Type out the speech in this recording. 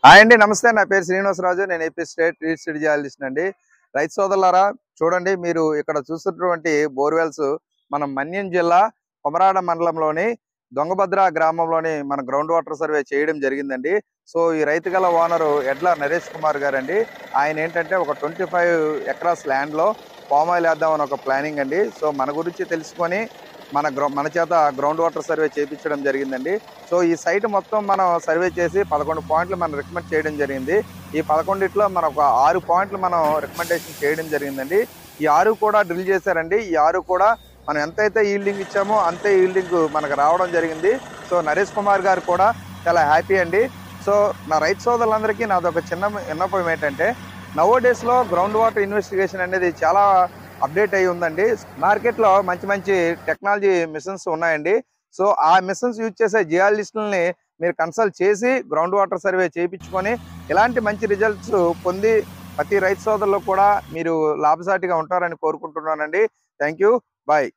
Hi అండి, నమస్తే. నా పేరు శ్రీనివాసరాజు. నేను ఏపీ స్టేట్ రీసెర్చ్ జర్నలిస్ట్ అండి. రైతు సోదరులారా, చూడండి, మీరు ఇక్కడ చూస్తున్నటువంటి బోర్వెల్స్ మన మన్యం జిల్లా కొమరాడ మండలంలోని దొంగభద్ర గ్రామంలోని మన గ్రౌండ్ వాటర్ సర్వే చేయడం జరిగిందండి. సో ఈ రైతు గల ఓనరు ఎడ్ల నరేష్ కుమార్ గారండి. ఆయన ఏంటంటే ఒక 25 ఎకరాస్ ల్యాండ్లో పామాయిల్ వేద్దామని ఒక ప్లానింగ్ అండి. సో మన గురించి తెలుసుకొని మన చేత గ్రౌండ్ వాటర్ సర్వే చేయించడం జరిగిందండి. సో ఈ సైట్ మొత్తం మనం సర్వే చేసి 11 పాయింట్లు మనం రికమెండ్ చేయడం జరిగింది. ఈ 11లో మనం ఒక 6 పాయింట్లు మనం రికమెండేషన్ చేయడం జరిగిందండి. ఈ 6 కూడా డ్రిల్ చేశారండి. ఈ 6 కూడా మనం ఎంతైతే ఈల్డింగ్ ఇచ్చామో అంతే ఈల్డింగ్ మనకు రావడం జరిగింది. సో నరేష్ కుమార్ గారు కూడా చాలా హ్యాపీ అండి. సో నా రైతు సోదరులందరికీ నాదొక చిన్న విన్నపం ఏంటంటే, నవో డేస్లో గ్రౌండ్ వాటర్ ఇన్వెస్టిగేషన్ అనేది చాలా అప్డేట్ అయి ఉందండి. మార్కెట్లో మంచి మంచి టెక్నాలజీ మిషన్స్ ఉన్నాయండి. సో ఆ మిషన్స్ యూజ్ చేసే జియాలజిస్టులని మీరు కన్సల్ట్ చేసి గ్రౌండ్ వాటర్ సర్వే చేయించుకొని ఇలాంటి మంచి రిజల్ట్స్ పొంది ప్రతి రైతు సోదరులు కూడా మీరు లాభసాటిగా ఉంటారని కోరుకుంటున్నానండి. Thank you. బాయ్.